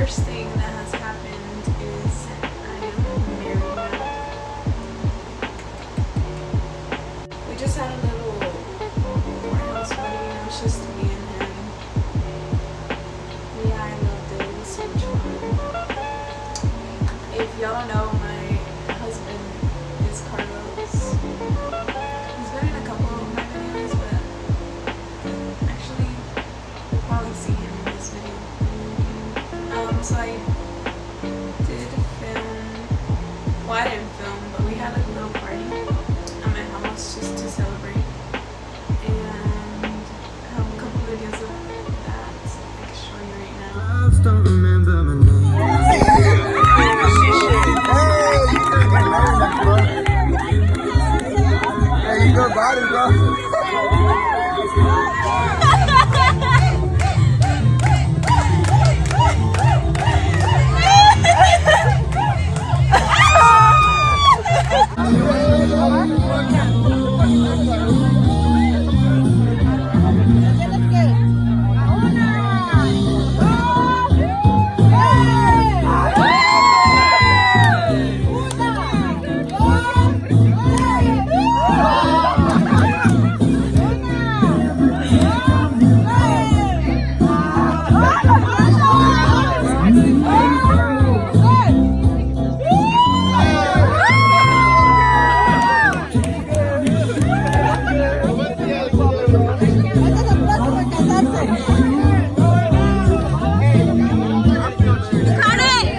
first thing that has happened is I am married now. We just had a little courthouse wedding. It was just me and him. Yeah, I loved it. It was so much fun. If y'all don't know, my husband is Carlos. He's been in a couple of my videos, but actually, you'll probably see him in this video. So I did film, well, I didn't film, but we had a little party at my house just to celebrate, and I have a couple videos of that I can show you right now. Don't remember my name. Hey, you go body, bro.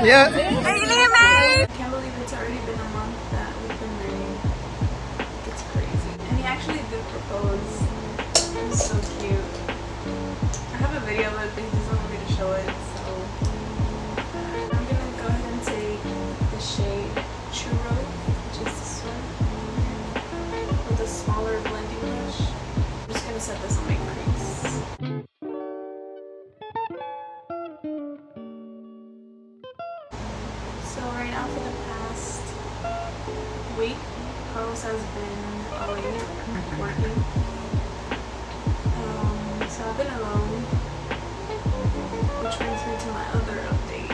Yeah. I can't believe it's already been a month that we've been married. It's crazy. And he actually did propose. It was so cute. I have a video of it, but he doesn't want me to show it, so I'm gonna go ahead and take the shade Churro, which is this one, with a smaller blending brush. I'm just gonna set this on my crease. So right now, for the past week, Carlos has been away working. So I've been alone, which brings me to my other update.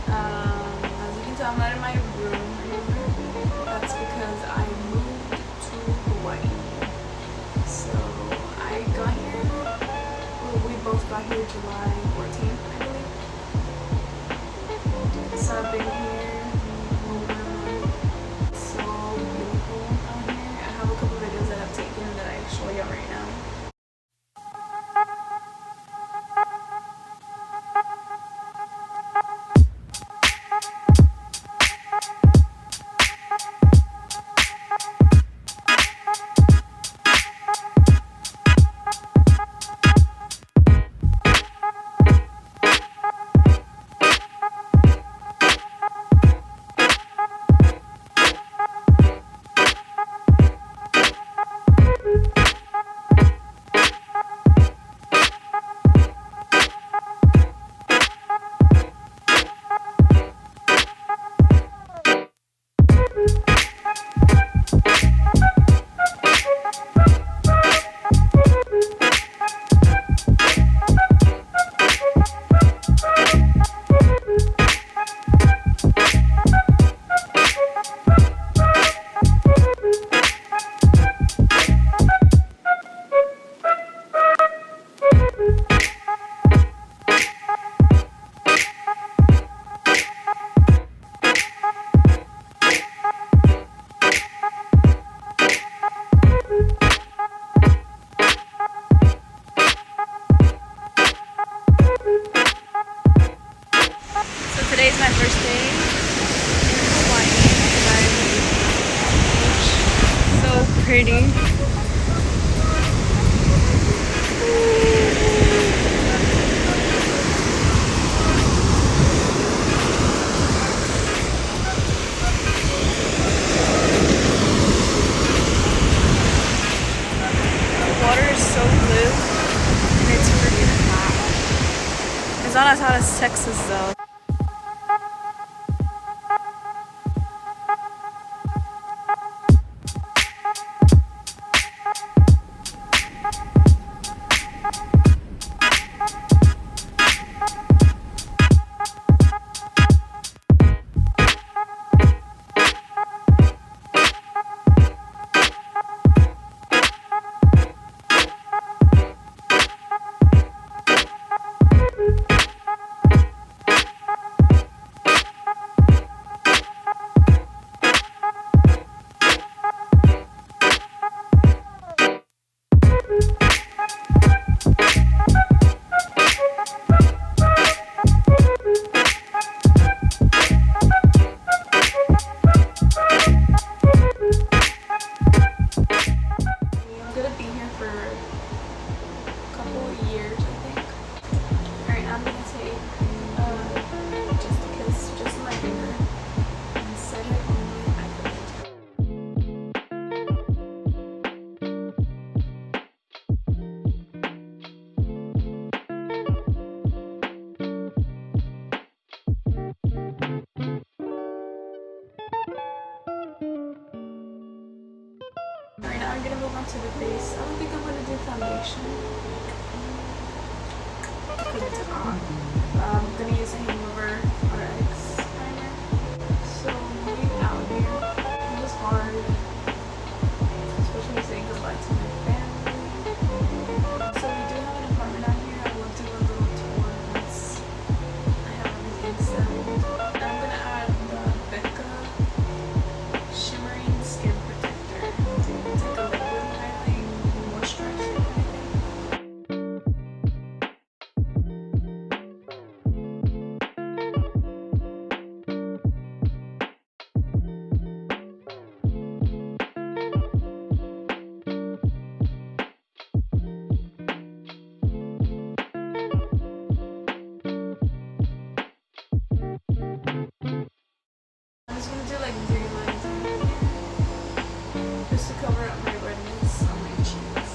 As you can tell, I'm not in my room anymore. That's because I moved to Hawaii. So I got here, well, we both got here July 14th, I believe. So I've been here over a month. It's so beautiful out here. I have a couple videos that I've taken that I show you right now. Today's my first day in Hawaii, and I'm so pretty. The water is so blue, and it's freaking hot. It's not as hot as Texas though. to the face. I don't think I'm gonna do foundation because it's hot. I'm gonna use a Hangover RX primer. So we out here. It was hard, especially saying goodbye to my family. So we do have an apartment out here. I will do a little tour once I have everything settled. And I'm gonna add the Becca Shimmering Skin Protector. It's like a liquid highlight moisturizer kind of thing. I'm just gonna do like 3 lines right here, just to cover up my redness on my cheeks.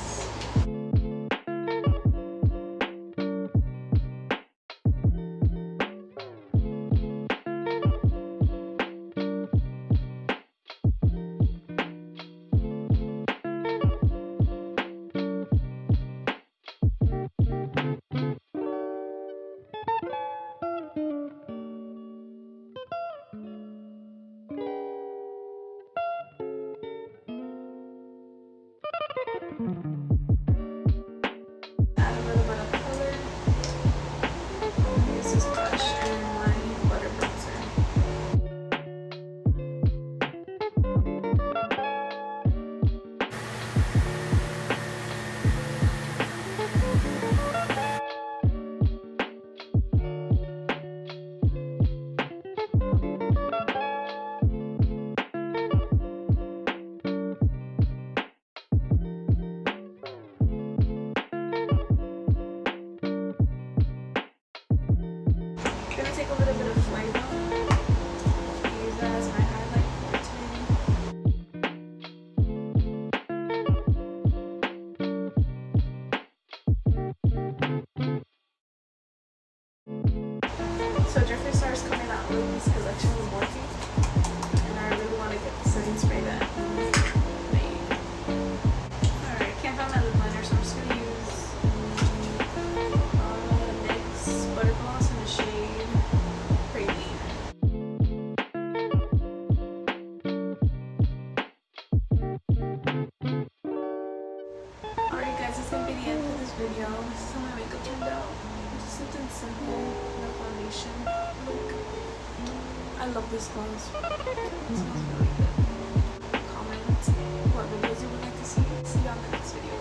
Add a little bit of color. Use this brush and my butter bronzer. Gonna take a little bit of flavor. Use that as my highlight for today. So Jeffree Star is coming out with this collection with Morphe, and I really want to get the setting spray that he made. Alright, can't find my lip liner, so I'm just gonna use NYX Butter Gloss in the shade Praline. Alright guys, that's gonna be the end of this video. This is how my makeup turned out. Just something simple, no foundation. Look, I love this gloss. It smells really good. Comment what videos you would like to see. See you on the next video.